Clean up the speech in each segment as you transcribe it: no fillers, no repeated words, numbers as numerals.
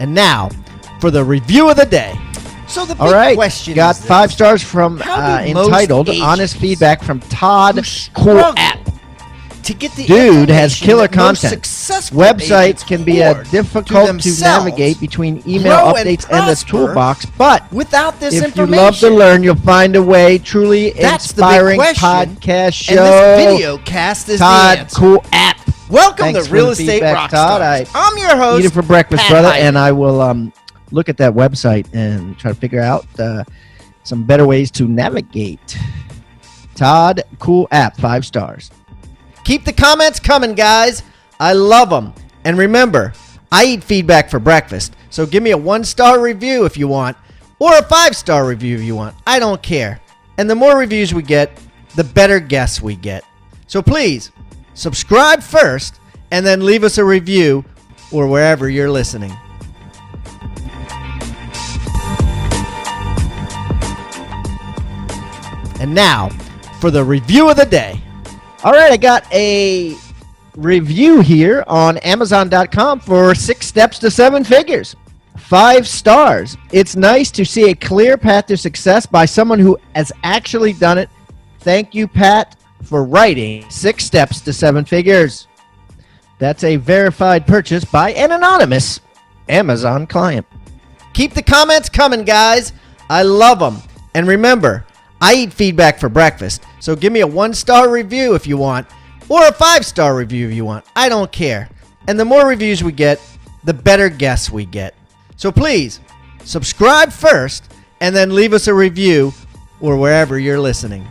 And now, for the review of the day. So the big question got is 5 stars from entitled Honest Feedback from Todd Cool App. To get the Dude has killer content. Successful Websites can be difficult to navigate between email updates and the toolbox, but without this if information, you love to learn, you'll find a way. Truly inspiring podcast show. And this video cast is Todd the answer. Cool App. Welcome Thanks to Real Estate Rockstars. I'm your host. Eat it for breakfast, Pat brother, Hyden. and I will look at that website and try to figure out some better ways to navigate. Todd Cool App, 5 stars. Keep the comments coming, guys. I love them. And remember, I eat feedback for breakfast. So give me a 1-star review if you want, or a 5-star review if you want. I don't care. And the more reviews we get, the better guests we get. So please, subscribe first, and then leave us a review or wherever you're listening. And now, for the review of the day. All right, I got a review here on Amazon.com for 6 Steps to 7 Figures. 5 stars. It's nice to see a clear path to success by someone who has actually done it. Thank you, Pat, for writing 6 Steps to 7 Figures. That's a verified purchase by an anonymous Amazon client. Keep the comments coming, guys. I love them. And remember, I eat feedback for breakfast. So give me a 1-star review if you want, or a 5-star review if you want. I don't care. And the more reviews we get, the better guests we get. So please, subscribe first, and then leave us a review or wherever you're listening.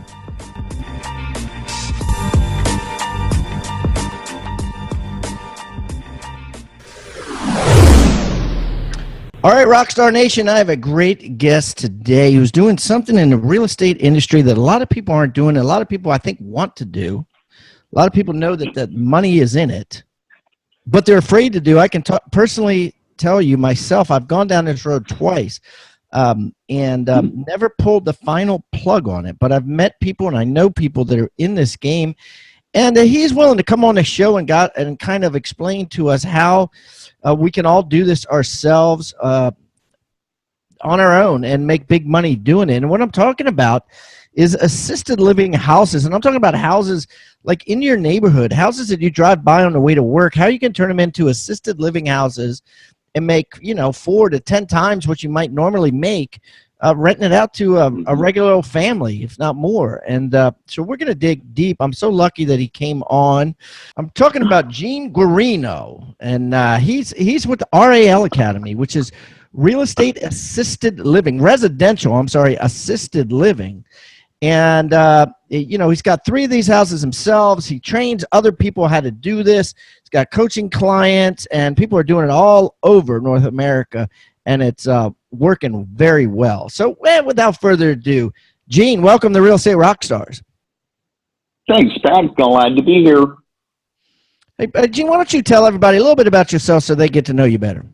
All right, Rockstar Nation, I have a great guest today who's doing something in the real estate industry that a lot of people aren't doing. A lot of people, I think, want to do. A lot of people know that the money is in it, but they're afraid to do. I can personally tell you myself, I've gone down this road twice and never pulled the final plug on it, but I've met people and I know people that are in this game, and he's willing to come on the show and kind of explain to us how we can all do this ourselves on our own and make big money doing it. And what I'm talking about is assisted living houses. And I'm talking about houses like in your neighborhood, houses that you drive by on the way to work, how you can turn them into assisted living houses and make, 4 to 10 times what you might normally make renting it out to a regular old family, if not more. And so we're going to dig deep. I'm so lucky that he came on. I'm talking about Gene Guarino, and he's with the RAL Academy, which is assisted living. And, he's got 3 of these houses himself. He trains other people how to do this. He's got coaching clients, and people are doing it all over North America, and it's working very well. So without further ado, Gene, welcome to Real Estate Rockstars. Thanks, Pat. Glad to be here. Hey, Gene, why don't you tell everybody a little bit about yourself so they get to know you better?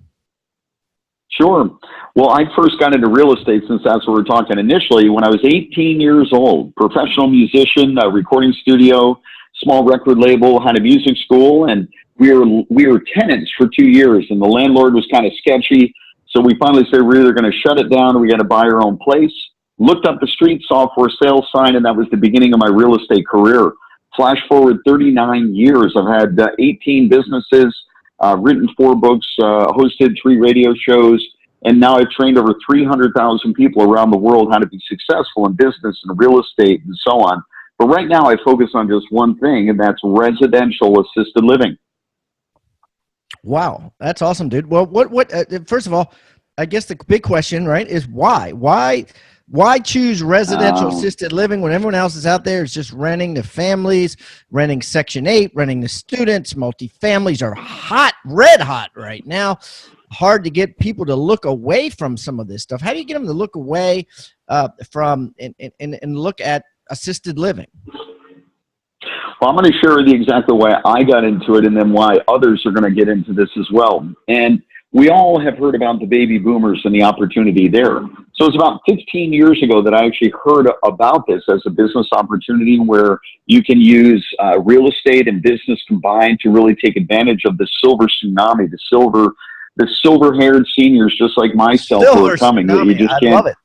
Sure. Well, I first got into real estate, since that's what we're talking initially, when I was 18 years old. Professional musician, a recording studio, small record label, had a music school, and we were tenants for 2 years, and the landlord was kind of sketchy. So we finally said we're either going to shut it down or we got to buy our own place. Looked up the street, saw for sale sign, and that was the beginning of my real estate career. Flash forward 39 years. I've had 18 businesses, written 4 books, hosted 3 radio shows, and now I've trained over 300,000 people around the world how to be successful in business and real estate and so on. But right now I focus on just one thing, and that's residential assisted living. Wow, that's awesome, dude. Well, first of all, I guess the big question, right, is why? Why choose residential assisted living when everyone else is out there is just renting to families, renting Section 8, renting to students? Multifamilies are hot, red hot right now. Hard to get people to look away from some of this stuff. How do you get them to look away from and look at assisted living? Well, I'm going to share the exact way I got into it, and then why others are going to get into this as well. And we all have heard about the baby boomers and the opportunity there. So it's about 15 years ago that I actually heard about this as a business opportunity where you can use real estate and business combined to really take advantage of the silver tsunami, the silver the silver-haired seniors, just like myself, Still who are coming. That you just I can't. love it.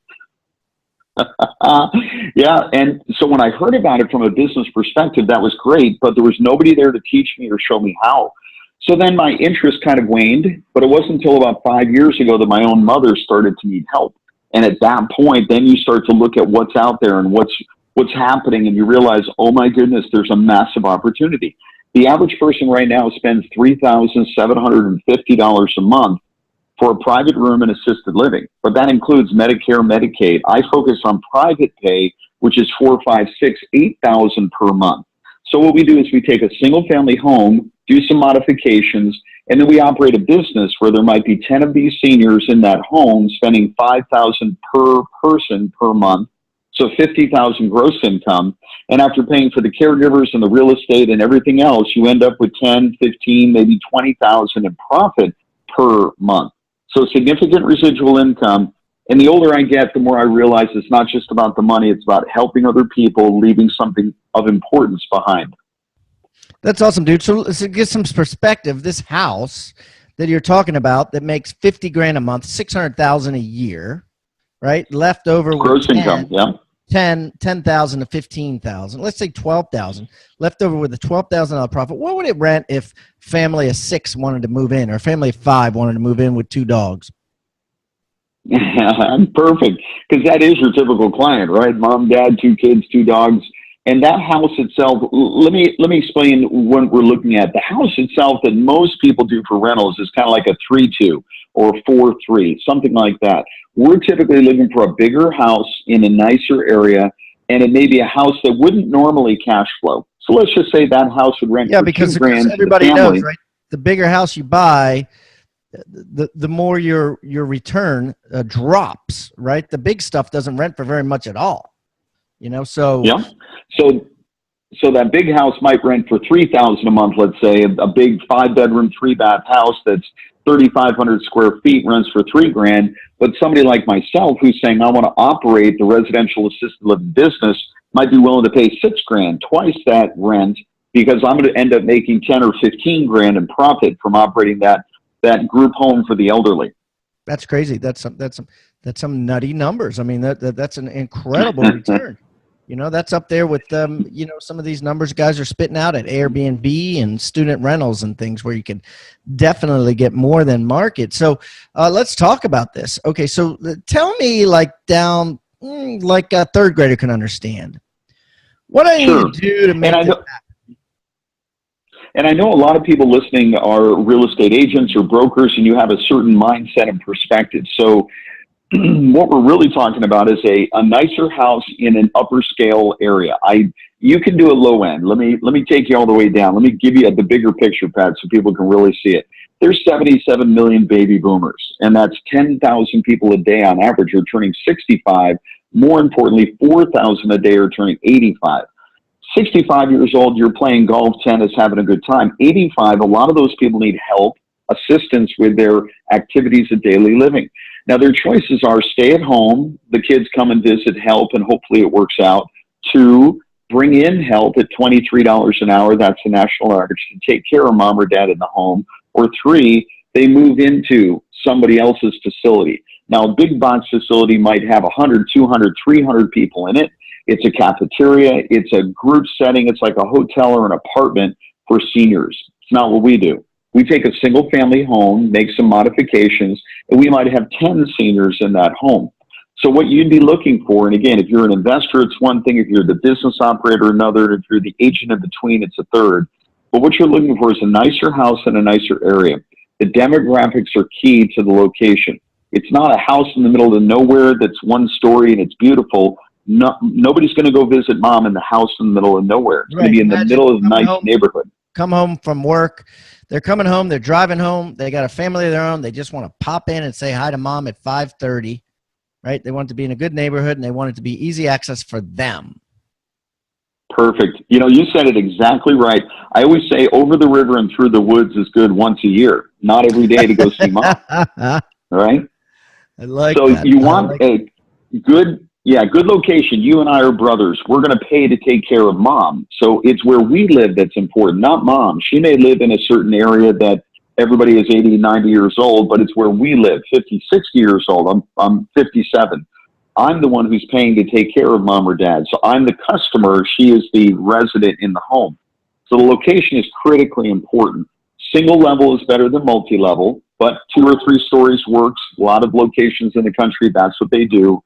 Yeah, and so when I heard about it from a business perspective, that was great, but there was nobody there to teach me or show me how. So then my interest kind of waned, but it wasn't until about 5 years ago that my own mother started to need help. And at that point, then you start to look at what's out there and what's happening, and you realize, oh my goodness, there's a massive opportunity. The average person right now spends $3,750 a month for a private room and assisted living, but that includes Medicare, Medicaid. I focus on private pay, which is $4,000, $5,000, $6,000, $8,000 per month. So what we do is we take a single family home, do some modifications, and then we operate a business where there might be 10 of these seniors in that home spending $5,000 per person per month. So $50,000 gross income. And after paying for the caregivers and the real estate and everything else, you end up with 10, 15, maybe 20,000 in profit per month. So significant residual income. And the older I get, the more I realize it's not just about the money. It's about helping other people, leaving something of importance behind. That's awesome, dude. So let's get some perspective. This house that you're talking about that makes 50 grand a month, 600,000 a year, right? Left over Gross with income, yeah. 10,000 to 15,000. Let's say 12,000 left over with a $12,000 profit. What would it rent if family of 6 wanted to move in, or family of 5 wanted to move in with 2 dogs? Perfect, because that is your typical client, right? Mom, dad, 2 kids, 2 dogs, and that house itself. Let me explain what we're looking at. The house itself that most people do for rentals is kind of like a 3-2 or 4-3, something like that. We're typically looking for a bigger house in a nicer area, and it may be a house that wouldn't normally cash flow. So let's just say that house would rent for because $2,000 everybody to the family. knows, right? The bigger house you buy, the more your return drops, right? The big stuff doesn't rent for very much at all, so yeah. So that big house might rent for $3,000 a month. Let's say a big 5-bedroom, 3-bath house that's 3,500 square feet rents for $3,000. But somebody like myself who's saying I want to operate the residential assisted living business might be willing to pay $6,000, twice that rent, because I'm going to end up making 10 or 15 grand in profit from operating that group home for the elderly. That's crazy. That's some nutty numbers. I mean, that's an incredible return. That's up there with some of these numbers guys are spitting out at Airbnb and student rentals and things where you can definitely get more than market. So let's talk about this. Okay, so tell me, like down like a 3rd grader can understand. What do I need to do to make this happen? And I know a lot of people listening are real estate agents or brokers, and you have a certain mindset and perspective. So what we're really talking about is a nicer house in an upper scale area. You can do a low end. Let me take you all the way down. Let me give you the bigger picture, Pat, so people can really see it. There's 77 million baby boomers, and that's 10,000 people a day on average are turning 65. More importantly, 4,000 a day are turning 85. 65 years old, you're playing golf, tennis, having a good time. 85, a lot of those people need help, assistance with their activities of daily living. Now, their choices are stay at home, the kids come and visit, help, and hopefully it works out. 2, bring in help at $23 an hour, that's the national average, to take care of mom or dad in the home. Or 3, they move into somebody else's facility. Now, a big box facility might have 100, 200, 300 people in it. It's a cafeteria. It's a group setting. It's like a hotel or an apartment for seniors. It's not what we do. We take a single family home, make some modifications, and we might have 10 seniors in that home. So what you'd be looking for, and again, if you're an investor, it's one thing. If you're the business operator, another. If you're the agent in between, it's a third. But what you're looking for is a nicer house in a nicer area. The demographics are key to the location. It's not a house in the middle of nowhere that's one story and it's beautiful. Nobody's going to go visit mom in the house in the middle of nowhere. It's going to be in the middle of a nice neighborhood. Come home from work. They're coming home. They're driving home. They got a family of their own. They just want to pop in and say hi to mom at 5:30, right? They want it to be in a good neighborhood, and they want it to be easy access for them. Perfect. You said it exactly right. I always say over the river and through the woods is good once a year, not every day to go see mom. Right? I like so that. You want a good location. You and I are brothers. We're going to pay to take care of mom. So it's where we live that's important, not mom. She may live in a certain area that everybody is 80, 90 years old, but it's where we live, 50, 60 years old. I'm 57. I'm the one who's paying to take care of mom or dad. So I'm the customer. She is the resident in the home. So the location is critically important. Single level is better than multi-level, but 2 or 3 stories works. A lot of locations in the country, that's what they do.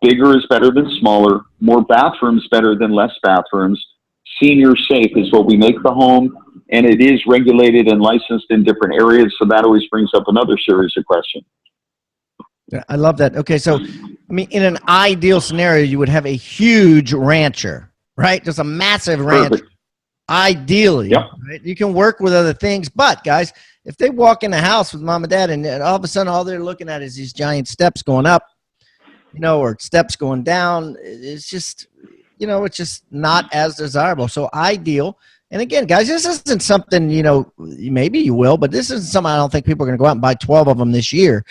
Bigger is better than smaller. More bathrooms better than less bathrooms. Senior safe is what we make the home, and it is regulated and licensed in different areas. So that always brings up another series of questions. Yeah, I love that. Okay, so I mean, in an ideal scenario, you would have a huge rancher, right? Just a massive ranch. Perfect. Ideally, Yep. right? You can work with other things, but guys, if they walk in the house with mom and dad, and all of a sudden all they're looking at is these giant steps going up, or steps going down, it's just, it's just not as desirable. So ideal. And again, guys, this isn't something, maybe you will, but this isn't something I don't think people are going to go out and buy 12 of them this year.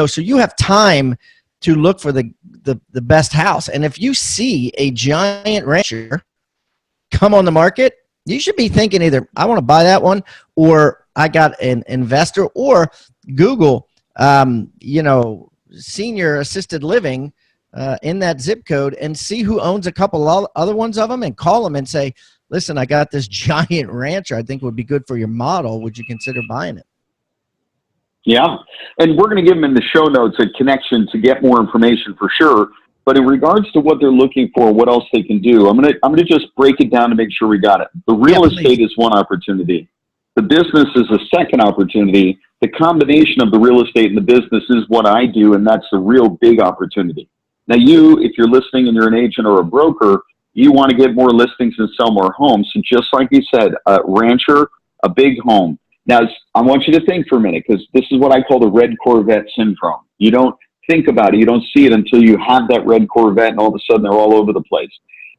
So you have time to look for the best house. And if you see a giant rancher come on the market, you should be thinking either I want to buy that one, or I got an investor, or Google, senior assisted living in that zip code and see who owns a couple other ones of them and call them and say, listen, I got this giant rancher I think would be good for your model. Would you consider buying it? Yeah. And we're going to give them in the show notes a connection to get more information for sure. But in regards to what they're looking for, what else they can do, I'm going to just break it down to make sure we got it. The real estate is one opportunity. The business is a second opportunity. The combination of the real estate and the business is what I do, and that's the real big opportunity. Now, if you're listening and you're an agent or a broker, you want to get more listings and sell more homes. So just like you said, a rancher, a big home. Now, I want you to think for a minute, because this is what I call the red Corvette syndrome. You don't think about it. You don't see it until you have that red Corvette, and all of a sudden they're all over the place.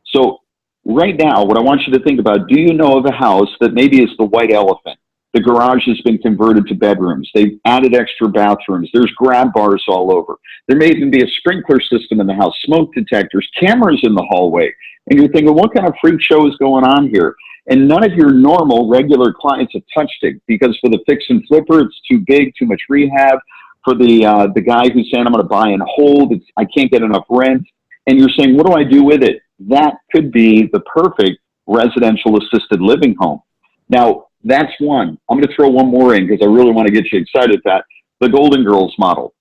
So right now, what I want you to think about, do you know of a house that maybe is the white elephant? The garage has been converted to bedrooms. They've added extra bathrooms. There's grab bars all over. There may even be a sprinkler system in the house, smoke detectors, cameras in the hallway. And you're thinking, what kind of freak show is going on here? And none of your normal, regular clients have touched it, because for the fix and flipper, it's too big, too much rehab. For the guy who's saying, I'm going to buy and hold, I can't get enough rent. And you're saying, what do I do with it? That could be the perfect residential assisted living home. Now, that's one. I'm going to throw one more in because I really want to get you excited at that. The Golden Girls model.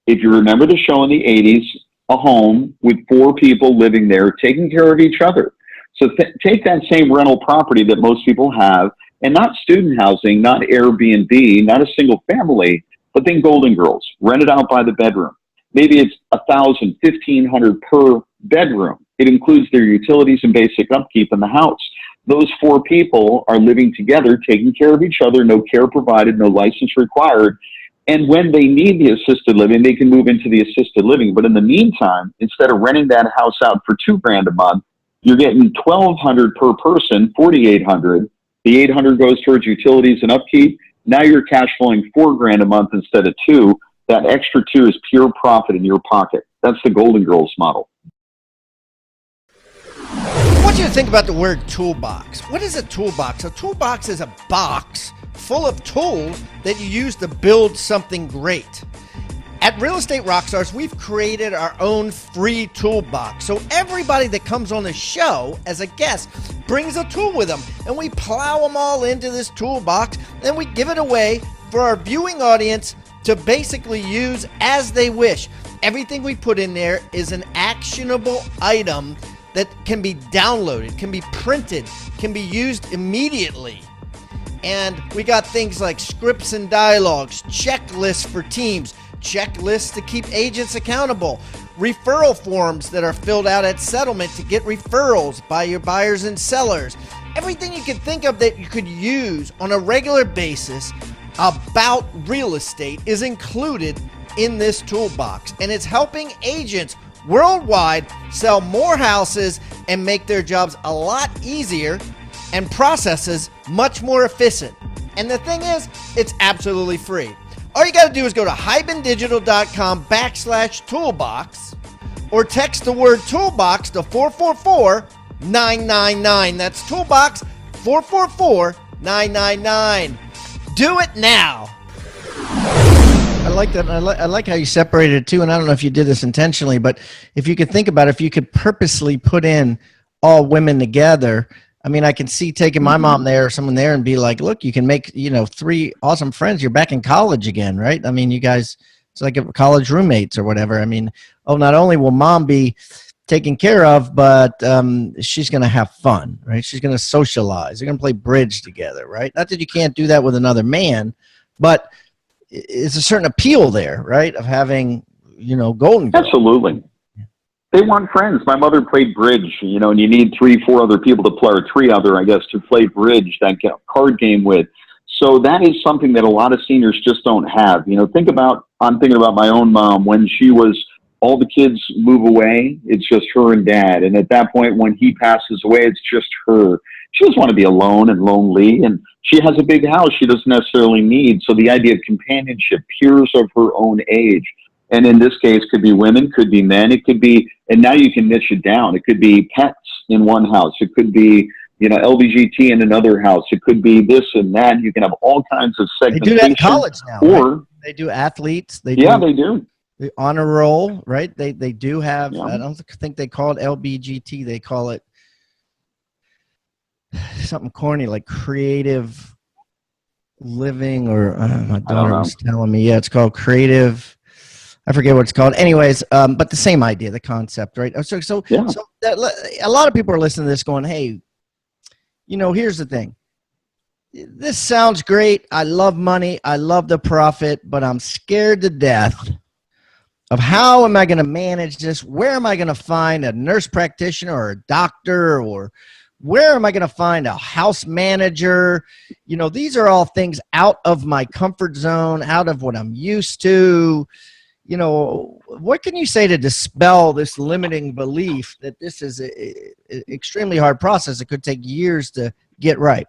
If you remember the show in the 80s, a home with 4 people living there taking care of each other. So take that same rental property that most people have, and not student housing, not Airbnb, not a single family, but then Golden Girls, rented out by the bedroom. Maybe it's $1,000, $1,500 per bedroom. It includes their utilities and basic upkeep in the house. Those 4 people are living together, taking care of each other, no care provided, no license required. And when they need the assisted living, they can move into the assisted living. But in the meantime, instead of renting that house out for $2,000 a month, you're getting $1,200 per person, $4,800. The $800 goes towards utilities and upkeep. Now you're cash flowing $4,000 a month instead of $2,000. That extra $2,000 is pure profit in your pocket. That's the Golden Girls model. I want you to think about the word toolbox. What is a toolbox? A toolbox is a box full of tools that you use to build something great. At Real Estate Rockstars, we've created our own free toolbox. So everybody that comes on the show as a guest brings a tool with them, and we plow them all into this toolbox, and we give it away for our viewing audience to basically use as they wish. Everything we put in there is an actionable item that can be downloaded, can be printed, can be used immediately. And we got things like scripts and dialogues, checklists for teams, checklists to keep agents accountable, referral forms that are filled out at settlement to get referrals by your buyers and sellers. Everything you can think of that you could use on a regular basis about real estate is included in this toolbox, and it's helping agents worldwide sell more houses and make their jobs a lot easier and processes much more efficient. And the thing is, it's absolutely free. All you got to do is go to hibandigital.com/toolbox or text the word toolbox to 444-999. That's toolbox 444-999. do it now. I like that. I like how you separated it too. And I don't know if you did this intentionally, but if you could think about it, if you could purposely put in all women together, I mean, I can see taking my mom there or someone there and be like, look, you can make, 3 awesome friends. You're back in college again, right? I mean, you guys, it's like college roommates or whatever. I mean, not only will mom be taken care of, but she's going to have fun, right? She's going to socialize. They're going to play bridge together, right? Not that you can't do that with another man, but it's a certain appeal there, right? Of having, Golden Girl. Absolutely. They want friends. My mother played bridge, and you need 3, 4 other people to play, or 3 other, I guess, to play bridge, that card game with. So that is something that a lot of seniors just don't have. I'm thinking about my own mom. When she was, all the kids move away, it's just her and dad. And at that point, when he passes away, it's just her. She doesn't want to be alone and lonely, and she has a big house she doesn't necessarily need. So the idea of companionship, peers of her own age, and in this case, could be women, could be men, it could be, and now you can niche it down. It could be pets in one house. It could be, LBGT in another house. It could be this and that. You can have all kinds of segmentation. They do that in college now. Or right? They do athletes. They do. The honor roll, right? They do have. Yeah. I don't think they call it LBGT. They call it something corny like creative living, or my daughter was telling me. Yeah, it's called creative. I forget what it's called. Anyways, but the same idea, the concept, right? So a lot of people are listening to this going, hey, here's the thing. This sounds great. I love money. I love the profit, but I'm scared to death of how am I going to manage this? Where am I going to find a nurse practitioner or a doctor, or where am I going to find a house manager? These are all things out of my comfort zone, out of what I'm used to. What can you say to dispel this limiting belief that this is an extremely hard process? It could take years to get right.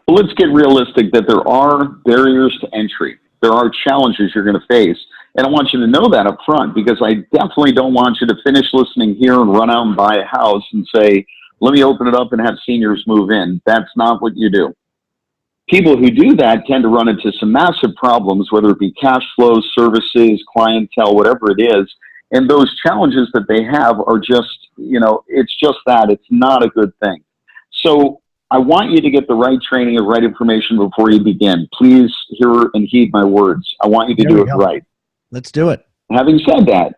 Well, let's get realistic that there are barriers to entry. There are challenges you're going to face. And I want you to know that up front, because I definitely don't want you to finish listening here and run out and buy a house and say, let me open it up and have seniors move in. That's not what you do. People who do that tend to run into some massive problems, whether it be cash flow, services, clientele, whatever it is. And those challenges that they have are just, it's just that. It's not a good thing. So I want you to get the right training and right information before you begin. Please hear and heed my words. I want you to do it right. Let's do it. Having said that,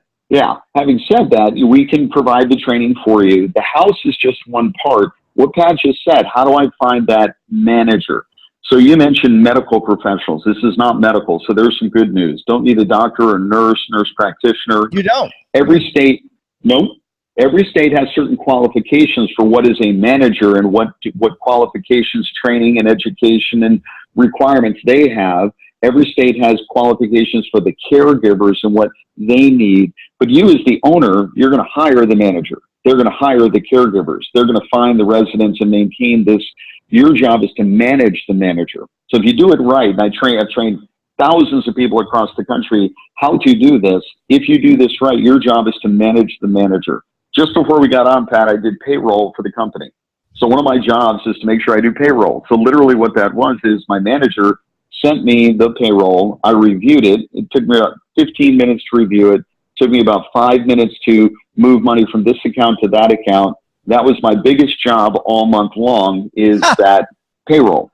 we can provide the training for you. The house is just one part. What Pat just said, how do I find that manager? So you mentioned medical professionals. This is not medical, so there's some good news. Don't need a doctor or nurse practitioner. You don't. Every state has certain qualifications for what is a manager and what qualifications, training, and education and requirements they have. Every state has qualifications for the caregivers and what they need. But you as the owner, you're going to hire the manager. They're going to hire the caregivers. They're going to find the residents and maintain this. Your job is to manage the manager. So if you do it right, and I've trained thousands of people across the country how to do this. If you do this right, your job is to manage the manager. Just before we got on, Pat, I did payroll for the company. So one of my jobs is to make sure I do payroll. So literally what that was is my manager sent me the payroll. I reviewed it. It took me about 15 minutes to review it. It took me about 5 minutes to move money from this account to that account. That was my biggest job all month long, is that payroll.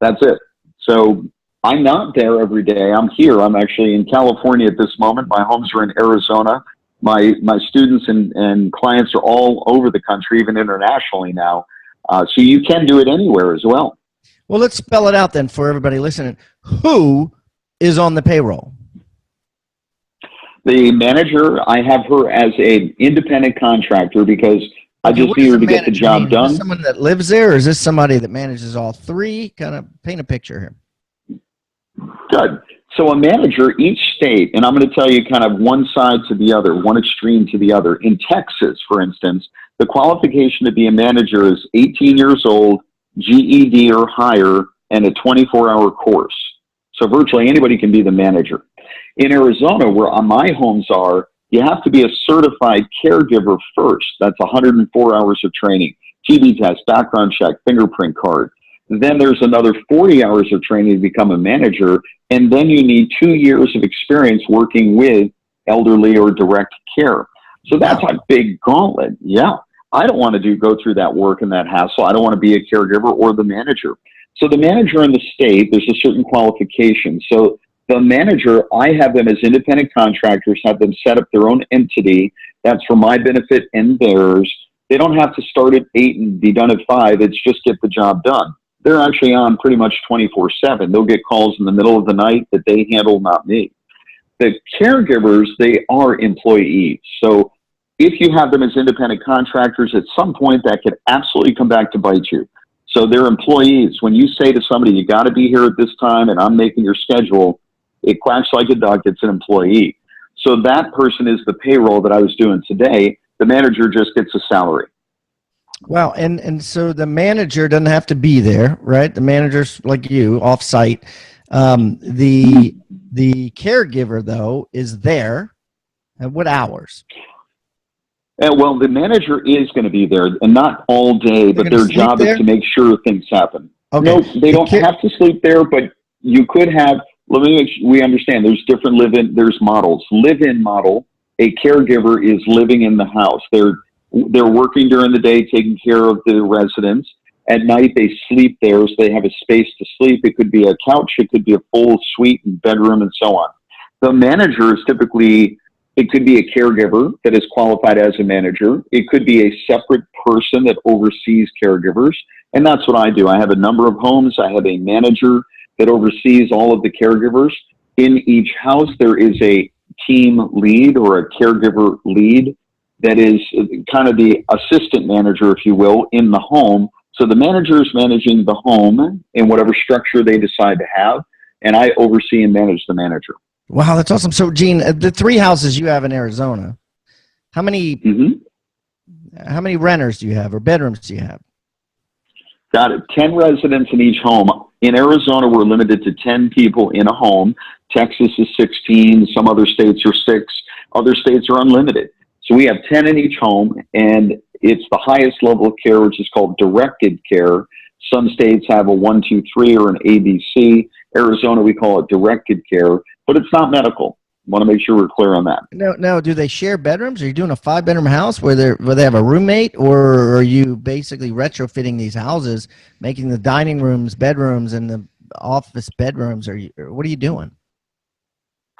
That's it. So I'm not there every day. I'm here. I'm actually in California at this moment. My homes are in Arizona. My students and clients are all over the country, even internationally now. So you can do it anywhere as well. Well, let's spell it out then for everybody listening. Who is on the payroll? The manager, I have her as an independent contractor because I just need her to get the job done. Is this someone that lives there, or is this somebody that manages all three? Kind of paint a picture here. Good. So a manager, each state, and I'm going to tell you kind of one side to the other, one extreme to the other. In Texas, for instance, the qualification to be a manager is 18 years old, GED or higher, and a 24-hour course. So virtually anybody can be the manager. In Arizona, where my homes are, you have to be a certified caregiver first. That's 104 hours of training, TB test, background check, fingerprint card. Then there's another 40 hours of training to become a manager. And then you need 2 years of experience working with elderly or direct care. So that's a big gauntlet. Yeah. I don't want to go through that work and that hassle. I don't want to be a caregiver or the manager. So the manager in the state, there's a certain qualification. So the manager, I have them as independent contractors, have them set up their own entity. That's for my benefit and theirs. They don't have to start at 8 and be done at 5. It's just get the job done. They're actually on pretty much 24/7. They'll get calls in the middle of the night that they handle, not me. The caregivers, they are employees. So if you have them as independent contractors, at some point that could absolutely come back to bite you. So they're employees. When you say to somebody, you got to be here at this time and I'm making your schedule, it quacks like a duck. It's an employee. So that person is the payroll that I was doing today. The manager just gets a salary. Well, and so the manager doesn't have to be there, right? The manager's like you, off-site. The caregiver, though, is there. At what hours? Well, the manager is going to be there, and not all day, but their job is to make sure things happen. Okay. No, they don't have to sleep there, but you could have, let me make sure we understand, there's different there's models. Live-in model, a caregiver is living in the house. They're working during the day, taking care of the residents. At night, they sleep there, so they have a space to sleep. It could be a couch, it could be a full suite and bedroom, and so on. The manager is typically, it could be a caregiver that is qualified as a manager. It could be a separate person that oversees caregivers. And that's what I do. I have a number of homes. I have a manager that oversees all of the caregivers. In each house, there is a team lead or a caregiver lead that is kind of the assistant manager, if you will, in the home. So the manager is managing the home in whatever structure they decide to have. And I oversee and manage the manager. Wow, that's awesome. So, Gene, the 3 houses you have in Arizona, how many renters do you have or bedrooms do you have? Got it. 10 residents in each home. In Arizona, we're limited to 10 people in a home. Texas is 16. Some other states are 6. Other states are unlimited. So we have 10 in each home, and it's the highest level of care, which is called directed care. Some states have a 1, 2, 3 or an ABC. Arizona, we call it directed care, but it's not medical. Want to make sure we're clear on that. No. Do they share bedrooms? Are you doing a 5-bedroom house where they have a roommate, or are you basically retrofitting these houses, making the dining rooms bedrooms and the office bedrooms? Or what are you doing?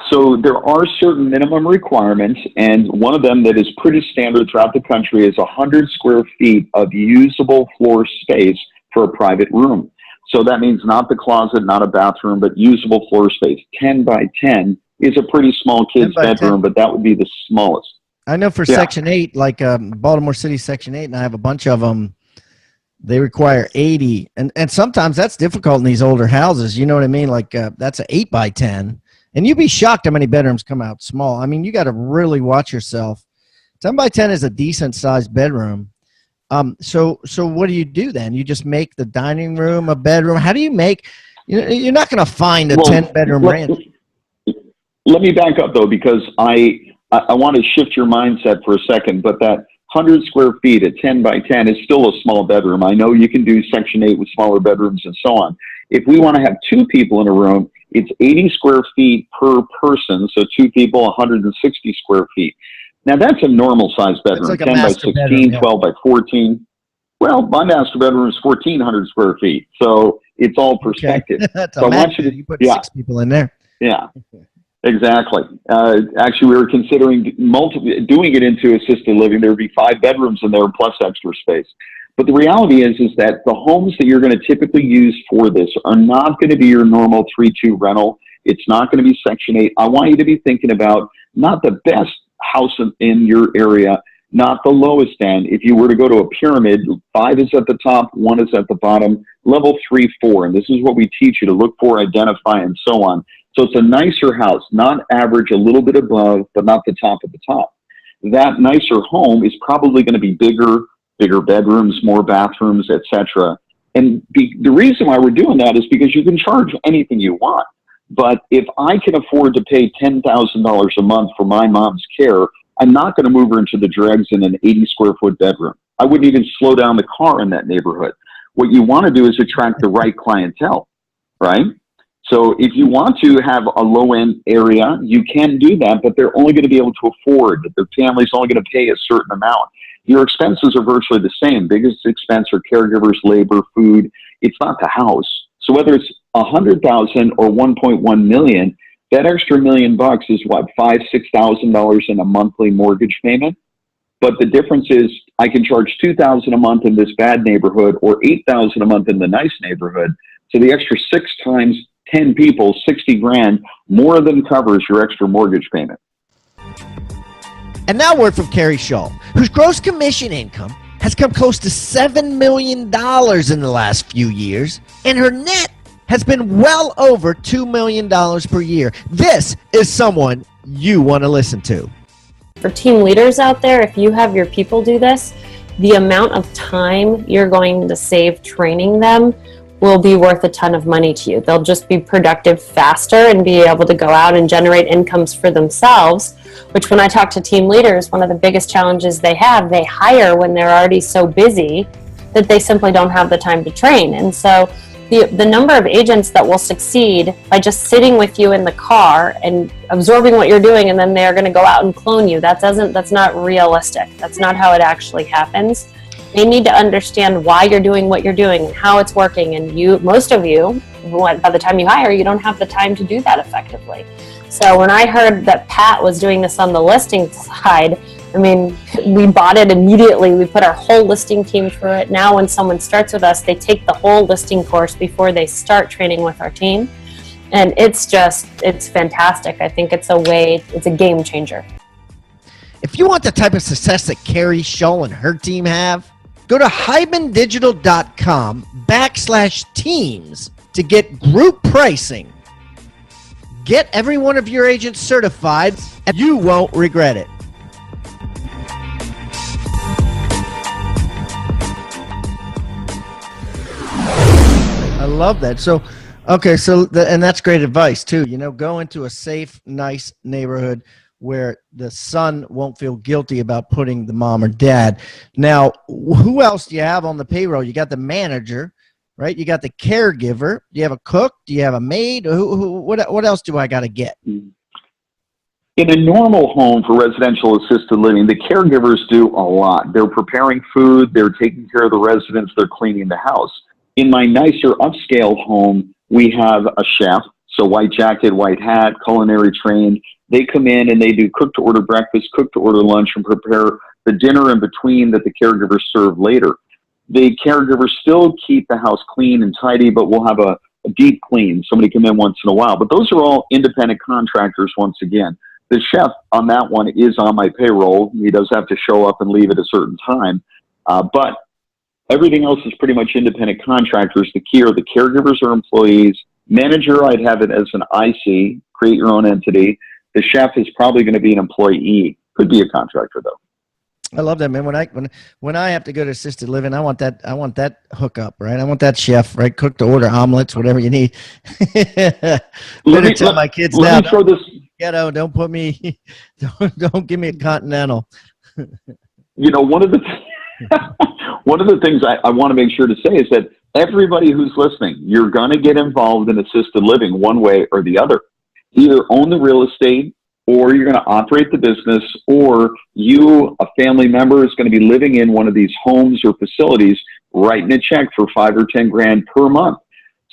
So there are certain minimum requirements, and one of them that is pretty standard throughout the country is 100 square feet of usable floor space for a private room. So that means not the closet, not a bathroom, but usable floor space. 10 by 10 is a pretty small kid's bedroom, 10. But that would be the smallest. I know for Section 8, like Baltimore City Section 8, and I have a bunch of them, they require 80. And sometimes that's difficult in these older houses. You know what I mean? Like that's an 8 by 10. And you'd be shocked how many bedrooms come out small. I mean, you got to really watch yourself. 10 by 10 is a decent sized bedroom. So what do you do then? You just make the dining room a bedroom? How do you make, you're not going to find a 10-bedroom ranch. Let me back up, though, because I want to shift your mindset for a second, but that 100 square feet at 10 by 10 is still a small bedroom. I know you can do Section 8 with smaller bedrooms and so on. If we want to have 2 people in a room, it's 80 square feet per person, so 2 people, 160 square feet. Now, that's a normal-sized bedroom, like 10 by 16, bedroom, 12 by 14. Well, my master bedroom is 1,400 square feet, so it's all perspective. Okay. So I want you to put 6 people in there. Yeah, exactly. Actually, we were considering doing it into assisted living. There would be 5 bedrooms in there plus extra space. But the reality is that the homes that you're going to typically use for this are not going to be your normal 3-2 rental. It's not going to be Section 8. I want you to be thinking about not the best house in your area, not the lowest end. If you were to go to a pyramid, 5 is at the top, 1 is at the bottom, level 3, 4. And this is what we teach you to look for, identify, and so on. So it's a nicer house, not average, a little bit above, but not the top of the top. That nicer home is probably going to be bigger bedrooms, more bathrooms, etc. And the reason why we're doing that is because you can charge anything you want. But if I can afford to pay $10,000 a month for my mom's care, I'm not going to move her into the dregs in an 80 square foot bedroom. I wouldn't even slow down the car in that neighborhood. What you want to do is attract the right clientele, right? So if you want to have a low-end area, you can do that, but they're only going to be able to afford. Their family's only going to pay a certain amount. Your expenses are virtually the same. Biggest expense are caregivers, labor, food. It's not the house. So whether it's $100,000 or 1.1 million, that extra $1 million is what, $5,000-$6,000 in a monthly mortgage payment. But the difference is I can charge $2,000 a month in this bad neighborhood or $8,000 a month in the nice neighborhood. So the extra 6 times 10 people, 60 grand, more than covers your extra mortgage payment. And now word from Carrie Shull, whose gross commission income has come close to $7 million in the last few years, and her net has been well over $2 million per year. This is someone you want to listen to. For team leaders out there, if you have your people do this, the amount of time you're going to save training them will be worth a ton of money to you. They'll just be productive faster and be able to go out and generate incomes for themselves, which when I talk to team leaders, one of the biggest challenges they have, they hire when they're already so busy that they simply don't have the time to train. And so the number of agents that will succeed by just sitting with you in the car and absorbing what you're doing, and then they're going to go out and clone you, that's not realistic. That's not how it actually happens. They need to understand why you're doing what you're doing and how it's working. And most of you, by the time you hire, you don't have the time to do that effectively. So when I heard that Pat was doing this on the listing side, I mean, we bought it immediately. We put our whole listing team through it. Now when someone starts with us, they take the whole listing course before they start training with our team. And it's fantastic. I think it's a game changer. If you want the type of success that Carrie Shull and her team have, go to hybendigital.com/teams to get group pricing. Get every one of your agents certified, and you won't regret it. I love that. So, okay, and that's great advice too. You know, go into a safe, nice neighborhood where the son won't feel guilty about putting the mom or dad. Now, who else do you have on the payroll? You got the manager, right? You got the caregiver. Do you have a cook? Do you have a maid? What else do I got to get? In a normal home for residential assisted living, the caregivers do a lot. They're preparing food. They're taking care of the residents. They're cleaning the house. In my nicer upscale home, we have a chef. So white jacket, white hat, culinary trained. They come in and they do cook-to-order breakfast, cook-to-order lunch, and prepare the dinner in between that the caregivers serve later. The caregivers still keep the house clean and tidy, but we'll have a deep clean. Somebody come in once in a while. But those are all independent contractors once again. The chef on that one is on my payroll. He does have to show up and leave at a certain time. But everything else is pretty much independent contractors. The key are the caregivers are employees. Manager, I'd have it as an IC, create your own entity. The chef is probably going to be an employee. Could be a contractor though. I love that, man. When I have to go to assisted living, I want that hookup, right? I want that chef, right? Cook to order omelets, whatever you need. Let me tell my kids now. Let me throw this. Ghetto, don't put me. Don't give me a continental. You know, one of the things I want to make sure to say is that everybody who's listening, you're going to get involved in assisted living one way or the other. Either own the real estate, or you're going to operate the business, or you, a family member, is going to be living in one of these homes or facilities, writing a check for 5 or 10 grand per month.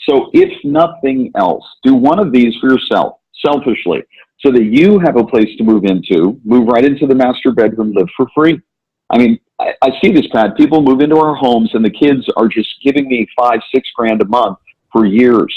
So if nothing else, do one of these for yourself, selfishly, so that you have a place to move into, move right into the master bedroom, live for free. I mean, I see this, Pat. People move into our homes and the kids are just giving me 5, 6 grand a month for years.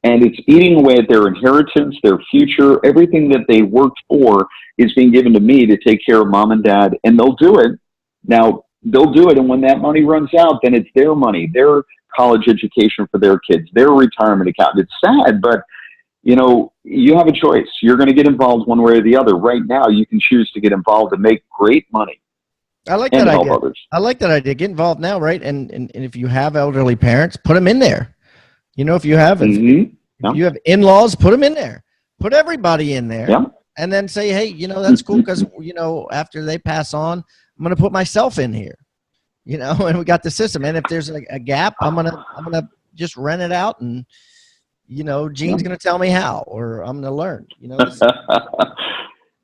And it's eating away at their inheritance, their future. Everything that they worked for is being given to me to take care of mom and dad. And they'll do it. Now, they'll do it. And when that money runs out, then it's their money, their college education for their kids, their retirement account. It's sad, but you know, you have a choice. You're going to get involved one way or the other. Right now, you can choose to get involved and make great money. I like that idea. I like that idea. Get involved now, right? And if you have elderly parents, put them in there. You know, if you have if you have in-laws, put them in there. Put everybody in there, and then say, hey, you know, that's cool because you know, after they pass on, I'm going to put myself in here. you know, and we got the system. And if there's a gap, I'm gonna just rent it out, and you know, Gene's gonna tell me how, or I'm gonna learn. You know,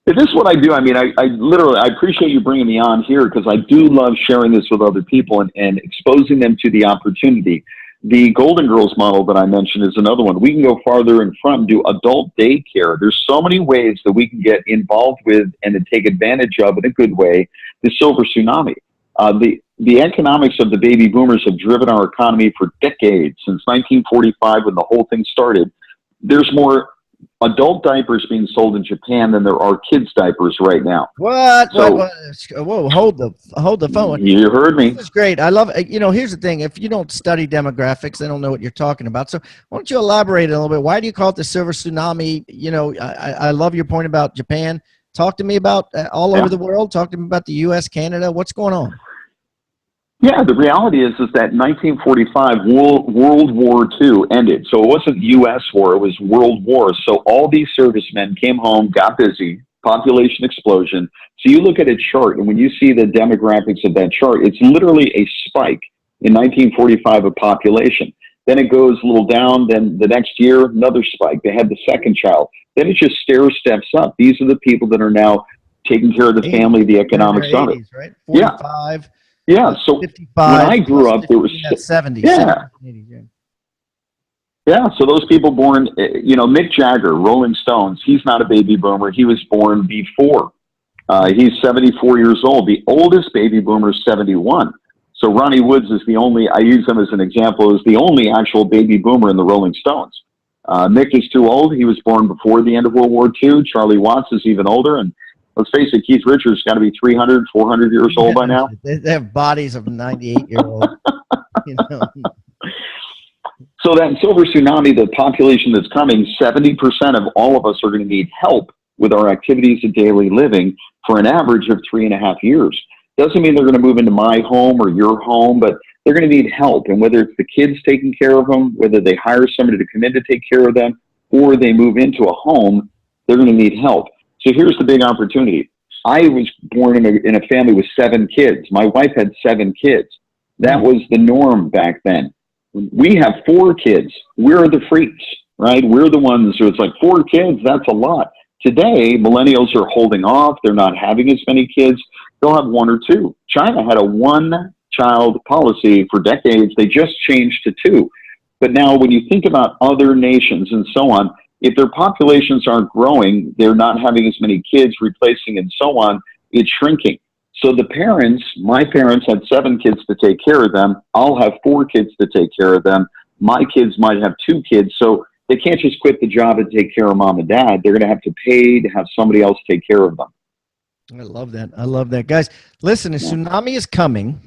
This is what I do. I mean, I literally, I appreciate you bringing me on here because I do love sharing this with other people and exposing them to the opportunity. The Golden Girls model that I mentioned is another one. We can go farther in front and do adult daycare. There's so many ways that we can get involved with and to take advantage of in a good way the silver tsunami. The economics of the baby boomers have driven our economy for decades, since 1945 when the whole thing started. There's more adult diapers being sold in Japan than there are kids' diapers right now. what? So, What? Whoa! Hold the phone. You heard me. This is great. I love it. You know, here's the thing. If you don't study demographics, they don't know what you're talking about. So why don't you elaborate a little bit? Why do you call it the silver tsunami? You know, I love your point about Japan. Talk to me about all over the world. Talk to me about the U.S., Canada. What's going on? Yeah, the reality is that 1945 World War II ended. So it wasn't U.S. war, it was World War. So all these servicemen came home, got busy, population explosion. So you look at a chart, and when you see the demographics of that chart, it's literally a spike in 1945 of population. Then it goes a little down, then the next year, another spike. They had the second child. Then it just stair steps up. These are the people that are now taking care of the family, the economics of it. Right? 45. Yeah, so 55, when I grew up, there was 70. Yeah. 70, 80, Yeah, so those people born, you know, Mick Jagger, Rolling Stones, he's not a baby boomer. He was born before. He's 74 years old. The oldest baby boomer is 71. So Ronnie Woods is the only, I use him as an example, is the only actual baby boomer in the Rolling Stones. Mick is too old. He was born before the end of World War II. Charlie Watts is even older. And let's face it, Keith Richards got to be 300, 400 years old by now. They have bodies of 98-year-old. You know? So that silver tsunami, the population that's coming, 70% of all of us are going to need help with our activities of daily living for an average of 3.5 years. Doesn't mean they're going to move into my home or your home, but they're going to need help. And whether it's the kids taking care of them, whether they hire somebody to come in to take care of them, or they move into a home, they're going to need help. So here's the big opportunity. I was born in a family with 7 kids. My wife had 7 kids. That was the norm back then. We have 4 kids. We're the freaks, right? We're the ones who it's like 4 kids, that's a lot. Today, millennials are holding off. They're not having as many kids. They'll have 1 or 2. China had a 1-child policy for decades. They just changed to 2. But now when you think about other nations and so on, if their populations aren't growing, they're not having as many kids, replacing and so on, it's shrinking. So the parents, my parents had 7 kids to take care of them. I'll have 4 kids to take care of them. My kids might have 2 kids. So they can't just quit the job and take care of mom and dad. They're going to have to pay to have somebody else take care of them. I love that. I love that. Guys, listen, a tsunami is coming.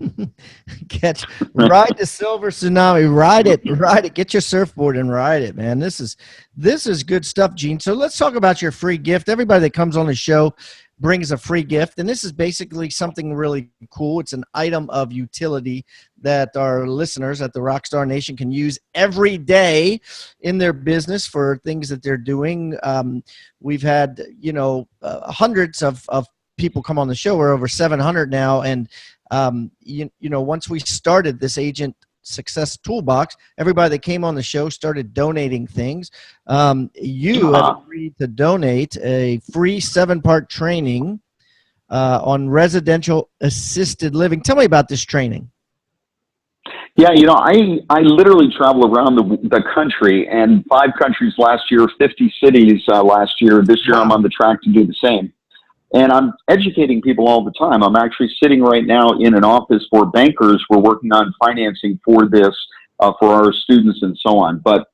Ride the silver tsunami. Ride it. Get your surfboard and ride it, man. This is good stuff, Gene. So let's talk about your free gift. Everybody that comes on the show brings a free gift, and this is basically something really cool. It's an item of utility that our listeners at the Rockstar Nation can use every day in their business for things that they're doing. We've had, hundreds of people come on the show. We're over 700 now, and once we started this agent success toolbox, everybody that came on the show started donating things. You have agreed to donate a free 7-part training on residential assisted living. Tell me about this training. Yeah, I literally travel around the country, and 5 countries last year, 50 cities last year. This year I'm on the track to do the same. And I'm educating people all the time. I'm actually sitting right now in an office for bankers. We're working on financing for this, for our students and so on. But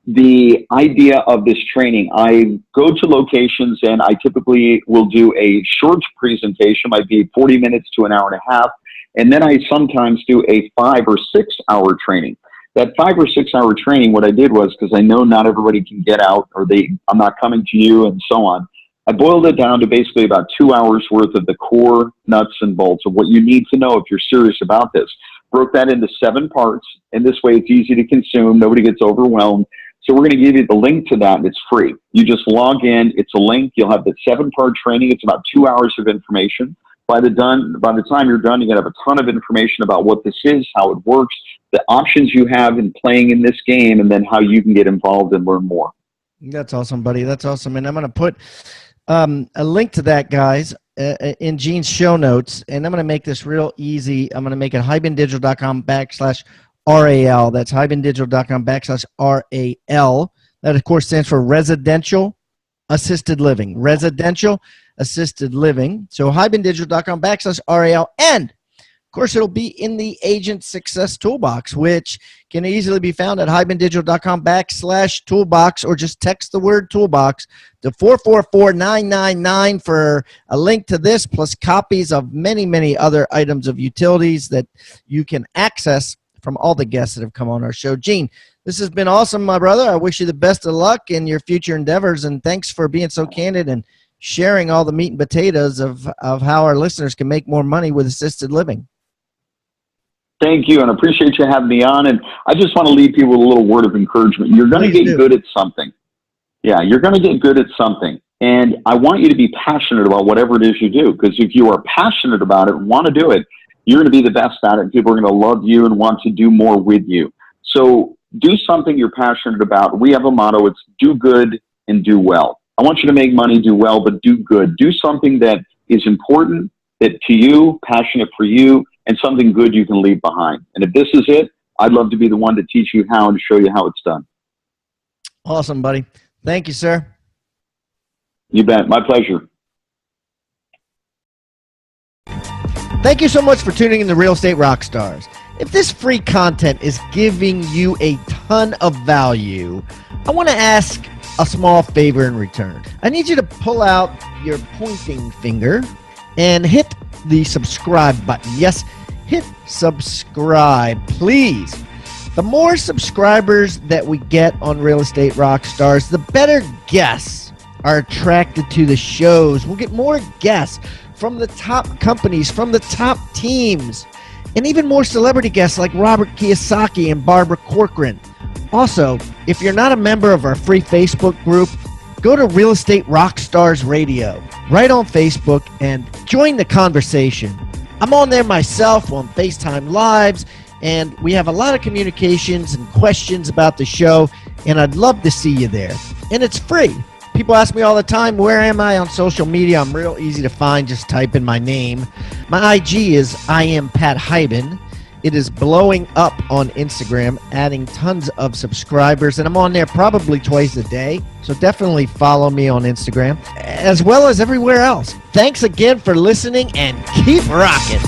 the idea of this training, I go to locations and I typically will do a short presentation, might be 40 minutes to an hour and a half. And then I sometimes do a 5 or 6 hour training. That 5 or 6 hour training, what I did was, because I know not everybody can get out, or I'm not coming to you and so on, I boiled it down to basically about 2 hours worth of the core nuts and bolts of what you need to know if you're serious about this. Broke that into 7 parts, and this way it's easy to consume. Nobody gets overwhelmed. So we're going to give you the link to that, and it's free. You just log in. It's a link. You'll have the 7-part training. It's about 2 hours of information. By the time you're done, you're going to have a ton of information about what this is, how it works, the options you have in playing in this game, and then how you can get involved and learn more. That's awesome, buddy. That's awesome. And I'm going to put a link to that, guys, in Gene's show notes. And I'm going to make this real easy. I'm going to make it hibandigital.com/RAL. That's hibandigital.com/RAL. That, of course, stands for Residential Assisted Living. Residential Assisted Living. So hibandigital.com/RAL. And, of course, it'll be in the Agent Success Toolbox, which can easily be found at hibandigital.com/toolbox, or just text the word toolbox to 444-999 for a link to this, plus copies of many, many other items of utilities that you can access from all the guests that have come on our show. Gene, this has been awesome, my brother. I wish you the best of luck in your future endeavors, and thanks for being so candid and sharing all the meat and potatoes of how our listeners can make more money with assisted living. Thank you, and I appreciate you having me on. And I just want to leave people with a little word of encouragement. You're going to get good at something. Yeah, you're going to get good at something. And I want you to be passionate about whatever it is you do, because if you are passionate about it and want to do it, you're going to be the best at it, and people are going to love you and want to do more with you. So do something you're passionate about. We have a motto. It's do good and do well. I want you to make money, do well, but do good. Do something that is important that to you, passionate for you, and something good you can leave behind. And if this is it, I'd love to be the one to teach you how and show you how it's done. Awesome, buddy. Thank you, sir. You bet. My pleasure. Thank you so much for tuning in to Real Estate Rockstars. If this free content is giving you a ton of value, I want to ask a small favor in return. I need you to pull out your pointing finger and hit the subscribe button. Yes, hit subscribe, please. The more subscribers that we get on Real Estate Rockstars, the better guests are attracted to the shows. We'll get more guests from the top companies, from the top teams, and even more celebrity guests like Robert Kiyosaki and Barbara Corcoran. Also, if you're not a member of our free Facebook group, go to Real Estate Rockstars Radio right on Facebook and join the conversation. I'm on there myself on FaceTime Lives, and we have a lot of communications and questions about the show, and I'd love to see you there. And it's free. People ask me all the time, where am I on social media? I'm real easy to find. Just type in my name. My IG is I am Pat Hyben. It is blowing up on Instagram, adding tons of subscribers, and I'm on there probably twice a day. So definitely follow me on Instagram, as well as everywhere else. Thanks again for listening, and keep rocking.